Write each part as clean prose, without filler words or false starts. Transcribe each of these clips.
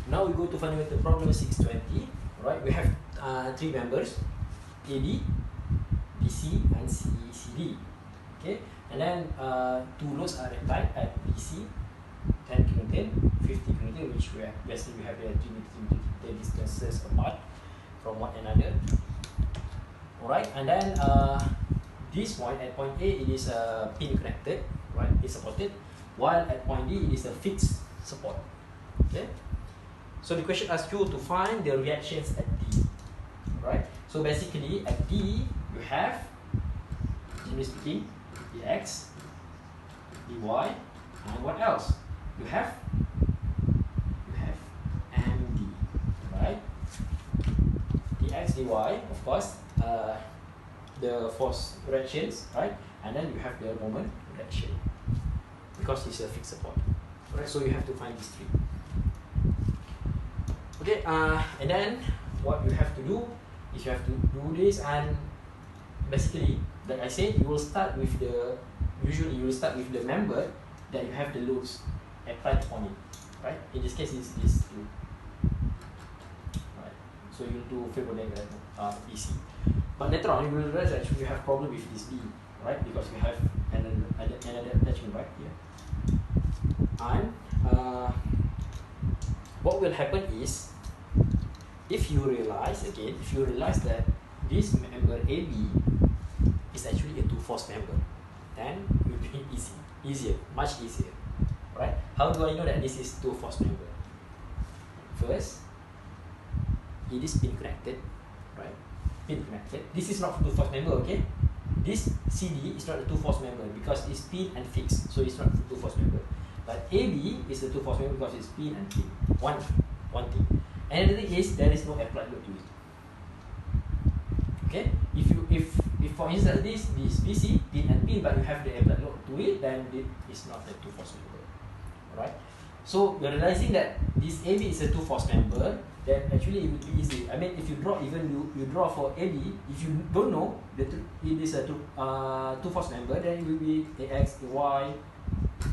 Now we go to fundamental problem 620. Right, we have three members, AB, BC, and CD. Okay, and then two loads are applied at BC, 10 kilonewton, 50 kilonewton, which we have, basically we have the 3 meter distances apart from one another. Alright, and then this point, at point A, it is pin connected, right? It's supported, while at point D, it is a fixed support. Okay. So the question asks you to find the reactions at D, right? So basically at D you have, generally speaking, dx, dy, and what else? You have md, right? Dx, dy, of course, the force reactions, right? And then you have the moment reaction, because it's a fixed support, right? So you have to find these three. Okay, and then what you have to do is you have to do this, and basically, like I said, you will start with the, usually you will start with the member that you have the loads applied on it, right? In this case, it's these two, right? So you do Fibonacci diagram, BC. But later on, you will realize that you have problem with this B, right? Because you have another attachment right here. And what will happen is, if you realize that this member AB is actually a two-force member, then it will be much easier, right? How do I know that this is two-force member? First, it is pin connected, right? Pin connected. This is not two-force member, okay? This CD is not a two-force member because it's pin and fixed, so it's not a two-force member. But AB is a two-force member because it's pin and pin. One thing. Another thing is there is no applied load to it. Okay? If for instance this BC, pin and pin, but you have the applied load to it, then it is not a two-force member. Alright? So you're realizing that this AB is a two-force member, then actually it will be easy. I mean, if you draw, even you draw for AB, if you don't know that it is a two-force member, then it will be AX, AY,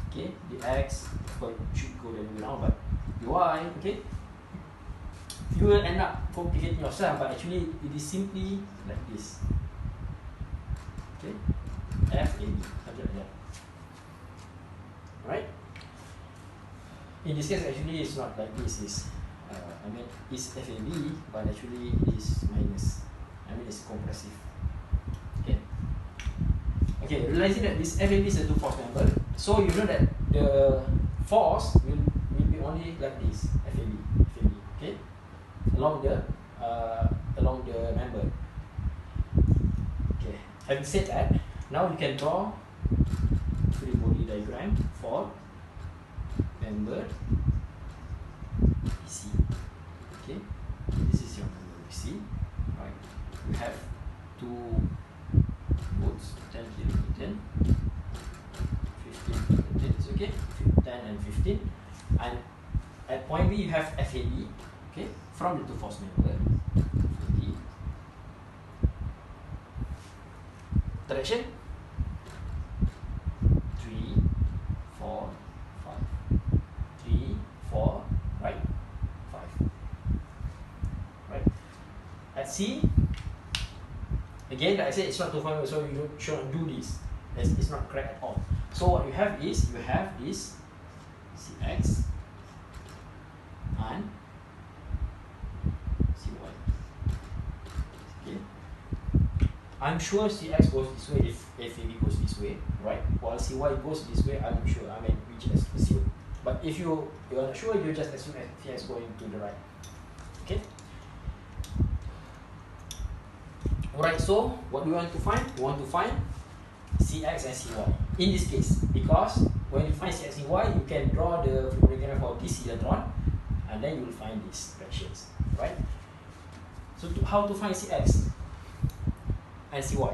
okay, the X, well, should go the other way around, but the Y, okay, you will end up complicating yourself, but actually it is simply like this, okay, FAB, something like that, right? In this case, actually, it's not like this. Is I mean, it's FAB, but actually it is minus. I mean, it's compressive. Okay. Okay, realizing that this FAB is a two-force member, so you know that the force will be only like this, FAB, okay, along the member. Okay. Having said that, now you can draw free body diagram for member BC. Okay, this is your member BC. Right, you have two loads, 10 kilonewton, 15 kilonewton. It's okay, 10 and 15. And at point B, you have FAB. Okay, from the two-force member. FAB. Direction 3, 4, 5. 3, 4, right, 5. Right. At C, again, like I said, it's not two-force member, so you should not do this. It's not correct at all. So what you have is, you have this CX and CY. Okay. I'm sure CX goes this way if FAB goes this way, right? While CY goes this way, I'm sure. I mean, we just assume. But if you're not sure, you just assume CX going to the right. Okay. Alright. So what do we want to find? We want to find CX and CY in this case, because when you find CX and Y, you can draw the Fibonacci diagram for BC later on, and then you will find these fractions, right? So how to find CX and CY?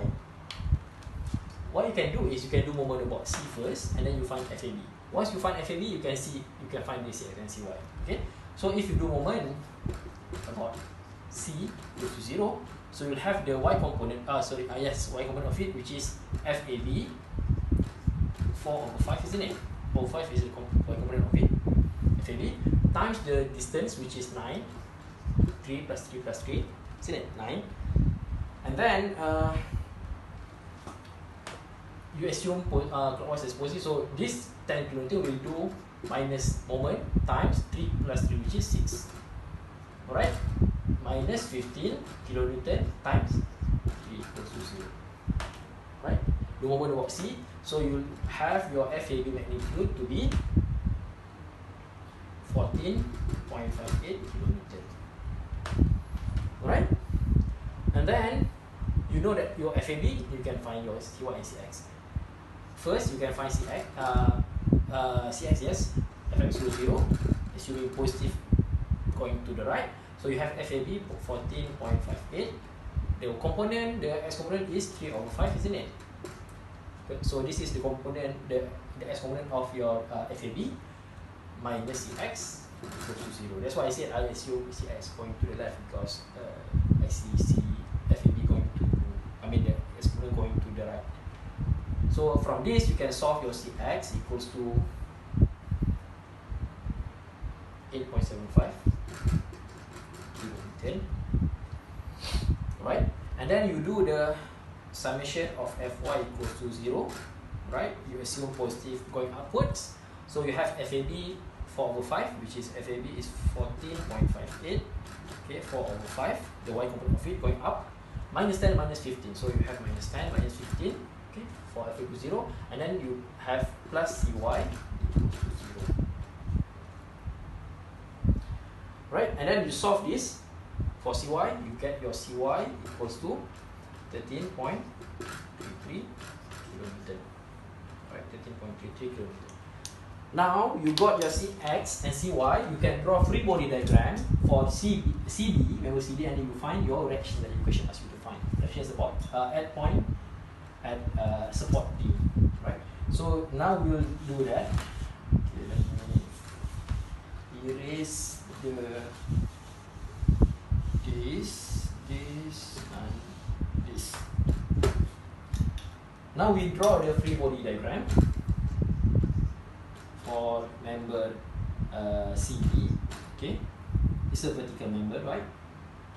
What you can do is you can do moment about C first, and then you find FAB. Once you find FAB, you can find this CX and CY. Okay. So if you do moment about C equals to 0, so you'll have the Y component. Y component of it, which is FAB 4/5, isn't it? 4/5 is the Y component of it. FAB times the distance, which is 9. 3 plus 3 plus 3, isn't it? 9. And then you assume clockwise as positive, so this 10 kN will do minus moment times 3 plus 3, which is 6. Alright? Minus 15 kN times 3 equals to 0. Right? The moment about C, so you will have your FAB magnitude to be 14.58 kN. Alright? And then you know that your FAB, you can find your CY and CX. First, you can find CX, yes, FX equals 0, assuming positive going to the right. So you have FAB 14.58. The component, the X component is 3/5, isn't it? So this is the component, the X component of your FAB minus CX equals to 0. That's why I said I assume CX going to the left, because I see FAB going to, I mean the X component going to the right. So from this you can solve your CX equals to 8.75 kN. Right? And then you do the summation of Fy equals to 0. Right? You assume positive going upwards. So you have FAB 4/5, which is FAB is 14.58. Okay, 4/5. The Y component of it going up. Minus 10 minus 15. So you have minus 10 minus 15. Okay, for FAB 0. And then you have plus CY equals to 0. Right? And then you solve this. For CY, you get your CY equals to 13.33 kN. Right, 13.33 kN. Now you got your CX and CY. You can draw free body diagram for CD, member CD, and then you find your reaction that the equation asks you to find. Reaction is about at point at support D. Right. So now we will do that. Okay, let me erase this, and this. Now we draw the free body diagram for member CD. Okay, it's a vertical member, right?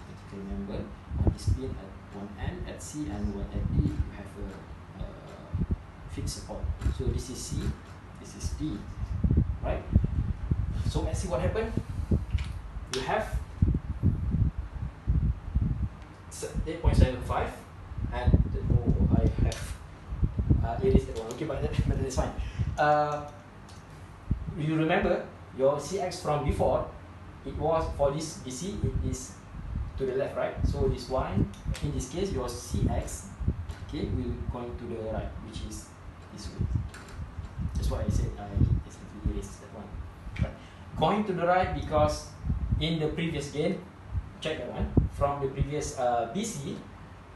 Vertical member on this pin at one end at C and one at D. You have a fixed support. So this is C, this is D, right? So let's see what happened. You have 8.75 and I have erased that one. Okay, but that's fine. You remember your CX from before, it was for this BC, it is to the left, right? So this one, in this case, your CX, okay, will going to the right, which is this way. That's why I said I erased that one. Right. Going to the right because in the previous game, check that one, from the previous BC,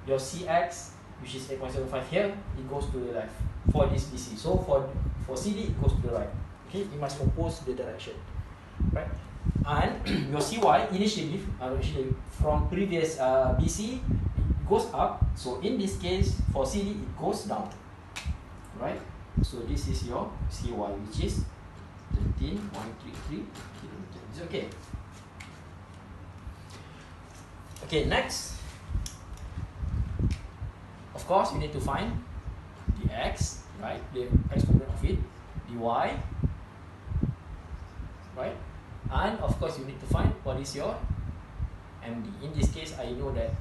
your CX, which is 8.75 here, it goes to the left for this BC. So for CD, it goes to the right. Okay, you must oppose the direction, right? And your CY initially, from previous BC, it goes up. So in this case, for CD, it goes down, right? So this is your CY, which is 13.33 kN. It's okay. Okay, next. Of course, you need to find the X, right? The X component of it, the Y, right? And of course, you need to find what is your MD. In this case, I know that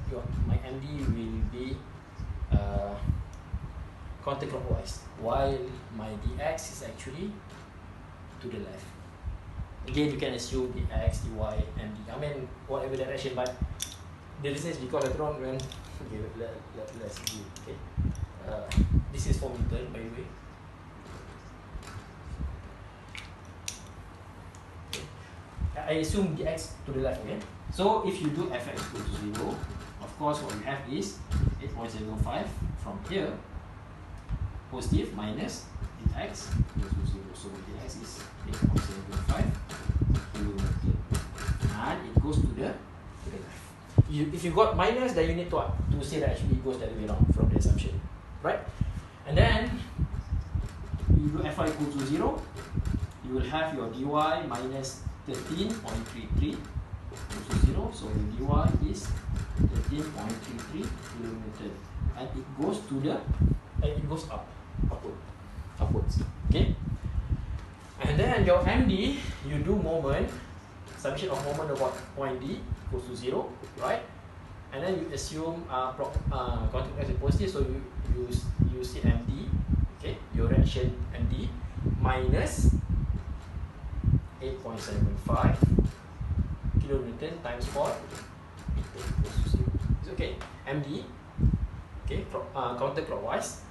my MD will be counterclockwise, while my DX is actually to the left. Again, you can assume the X, the Y, MD. I mean, whatever direction, but the reason is because later on when let's do. Okay, this is for meter, by the way. Okay. I assume the X to the left again. So if you do Fx equal to 0, of course what we have is 8.05 from here, positive minus dx equals to 0. So dx is 8.75 kN, and it goes to the left. If you got minus, then you need to say that actually it goes the other way around from the assumption, right? And then you do Fy equal to 0, you will have your dy minus 13.33 goes to 0, so the dy is 13.33 kilonewton, and it goes to the it goes upwards. Okay, and then your MD, you do moment, summation of moment about point D equals to 0, right? And then you assume contact is positive, so you see MD, okay, your reaction MD minus 8.75 kilonewton times 4 equals to 0. It's okay. MD, okay, counterclockwise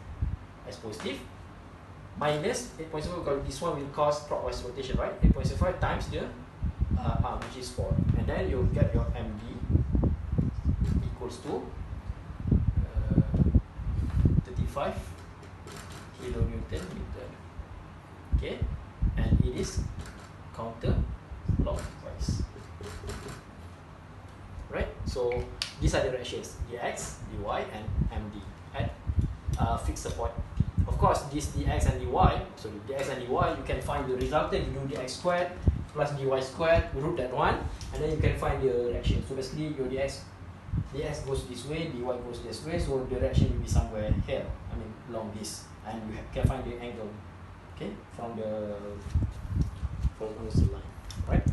as positive, minus 8.75, because this one will cause clockwise rotation, right? 8.75 times the which is 4, and then you get your MD equals to 35 kilonewton meter. Okay, and it is counterclockwise. Right? So these are the reactions: dx, dy, and md at fixed point P. Of course, this dx and dy, you can find the resultant. You do dx squared plus dy squared, root that one, and then you can find the reaction. So basically, your dx goes this way, dy goes this way, so the reaction will be somewhere here, along this, and you can find the angle, okay, from the line, right?